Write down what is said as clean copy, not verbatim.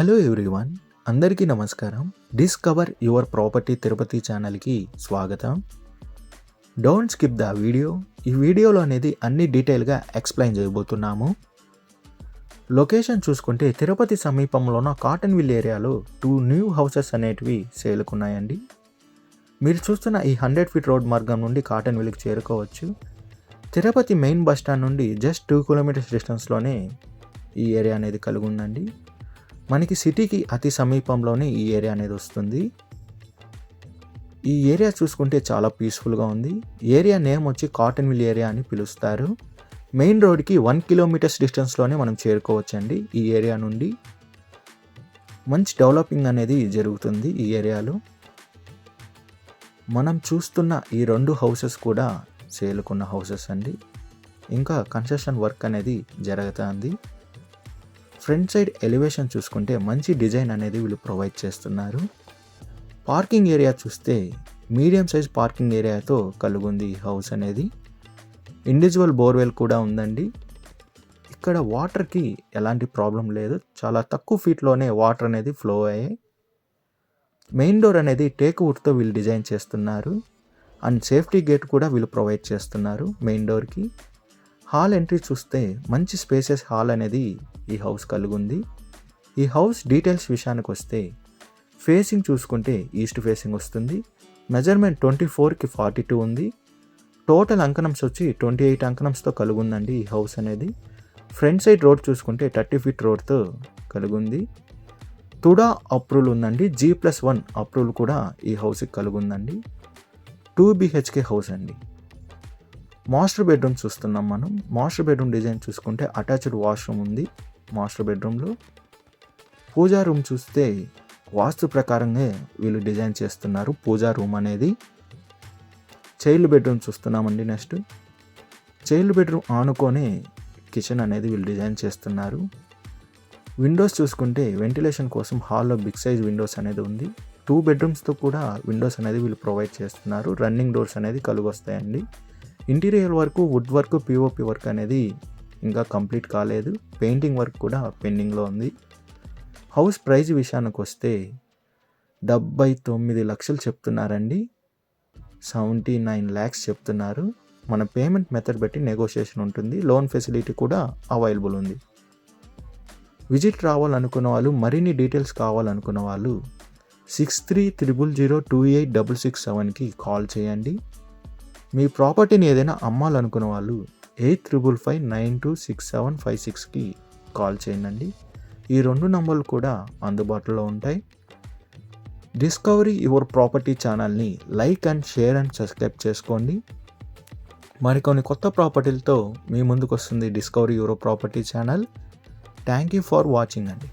Hello everyone, అందరికీ నమస్కారం. Discover your property Tirupati ఛానల్కి స్వాగతం. Don't skip the video. ఈ వీడియోలో అనేది అన్ని డీటెయిల్గా ఎక్స్ప్లెయిన్ చేయబోతున్నాము. లొకేషన్ చూసుకుంటే తిరుపతి సమీపంలో ఉన్న కాటన్ విల్ ఏరియాలో 2 న్యూ హౌసెస్ అనేటివి సేలుకున్నాయండి. మీరు చూస్తున్న ఈ 100 ఫీట్ రోడ్ మార్గం నుండి కాటన్ విల్కి చేరుకోవచ్చు. తిరుపతి మెయిన్ బస్ స్టాండ్ నుండి జస్ట్ 2 కిలోమీటర్స్ డిస్టెన్స్లోనే ఈ ఏరియా అనేది కలిగి ఉందండి. మనకి సిటీకి అతి సమీపంలోనే ఈ ఏరియా అనేది వస్తుంది. ఈ ఏరియా చూసుకుంటే చాలా పీస్ఫుల్గా ఉంది. ఏరియా నేమ్ వచ్చి కాటన్ విల్ ఏరియా అని పిలుస్తారు. మెయిన్ రోడ్కి 1 కిలోమీటర్స్ డిస్టెన్స్లోనే మనం చేరుకోవచ్చండి. ఈ ఏరియా నుండి మంచి డెవలపింగ్ అనేది జరుగుతుంది ఈ ఏరియాలో. మనం చూస్తున్న ఈ 2 హౌసెస్ కూడా సేలుకున్న హౌసెస్ అండి. ఇంకా కన్స్ట్రక్షన్ వర్క్ అనేది జరుగుతుంది. ఫ్రంట్ సైడ్ ఎలివేషన్ చూసుకుంటే మంచి డిజైన్ అనేది వీళ్ళు ప్రొవైడ్ చేస్తున్నారు. పార్కింగ్ ఏరియా చూస్తే మీడియం సైజ్ పార్కింగ్ ఏరియాతో కలుగుంది ఈ హౌస్ అనేది. ఇండివిజువల్ బోర్వెల్ కూడా ఉందండి. ఇక్కడ వాటర్కి ఎలాంటి ప్రాబ్లం లేదు. చాలా తక్కువ ఫీట్లోనే వాటర్ అనేది ఫ్లో అయ్యాయి. మెయిన్ డోర్ అనేది టేక్ వుడ్తో వీళ్ళు డిజైన్ చేస్తున్నారు. అండ్ సేఫ్టీ గేట్ కూడా వీళ్ళు ప్రొవైడ్ చేస్తున్నారు మెయిన్ డోర్కి. హాల్ ఎంట్రీ చూస్తే మంచి స్పేసెస్ హాల్ అనేది ఈ హౌస్ కలిగి ఉంది. ఈ హౌస్ డీటెయిల్స్ విషయానికి వస్తే ఫేసింగ్ చూసుకుంటే ఈస్ట్ ఫేసింగ్ వస్తుంది. మెజర్మెంట్ 24కి 42 ఉంది. టోటల్ అంకణంస్ వచ్చి 28 అంకణంస్తో కలిగి ఉందండి ఈ హౌస్ అనేది. ఫ్రంట్ సైడ్ రోడ్ చూసుకుంటే 30 ఫీట్ రోడ్తో కలిగి ఉంది. తుడా అప్రూవల్ ఉందండి. G+1 అప్రూవల్ కూడా ఈ హౌస్కి కలిగి ఉందండి. 2 BHK హౌస్ అండి. మాస్టర్ బెడ్రూమ్ చూస్తున్నాం మనం. మాస్టర్ బెడ్రూమ్ డిజైన్ చూసుకుంటే అటాచ్డ్ వాష్రూమ్ ఉంది మాస్టర్ బెడ్రూమ్లో. పూజా రూమ్ చూస్తే వాస్తు ప్రకారంగా వీళ్ళు డిజైన్ చేస్తున్నారు పూజా రూమ్ అనేది. చైల్డ్ బెడ్రూమ్ చూస్తున్నామండి. నెక్స్ట్ చైల్డ్ బెడ్రూమ్ ఆనుకొని కిచెన్ అనేది వీళ్ళు డిజైన్ చేస్తున్నారు. విండోస్ చూసుకుంటే వెంటిలేషన్ కోసం హాల్లో బిగ్ సైజ్ విండోస్ అనేది ఉంది. 2 బెడ్రూమ్స్తో కూడా విండోస్ అనేది వీళ్ళు ప్రొవైడ్ చేస్తున్నారు. రన్నింగ్ డోర్స్ అనేది కలిగి వస్తాయండి. Interior work, wood work, POP work అనేది ఇంకా కంప్లీట్ కాలేదు. పెయింటింగ్ వర్క్ కూడా పెండింగ్లో ఉంది. హౌస్ ప్రైస్ విషయానికి వస్తే 79 లక్షలు చెప్తున్నారండి. 79 lakhs చెప్తున్నారు. మన పేమెంట్ మెథడ్ బట్టి నెగోషియేషన్ ఉంటుంది. లోన్ ఫెసిలిటీ కూడా అవైలబుల్ ఉంది. విజిట్ రావాలనుకున్న వాళ్ళు, మరిన్ని డీటెయిల్స్ కావాలనుకున్న వాళ్ళు 6300028667కి కాల్ చేయండి. మీ ప్రాపర్టీని ఏదైనా అమ్మాలనుకున్న వాళ్ళు 8355926756కి కాల్ చేయండి. ఈ 2 నంబర్లు కూడా అందుబాటులో ఉంటాయి. డిస్కవరీ యువర్ ప్రాపర్టీ ఛానల్ని like and share and subscribe చేసుకోండి. మరికొన్ని కొత్త ప్రాపర్టీలతో మీ ముందుకు వస్తుంది discovery your property channel. Thank you for watching అండి.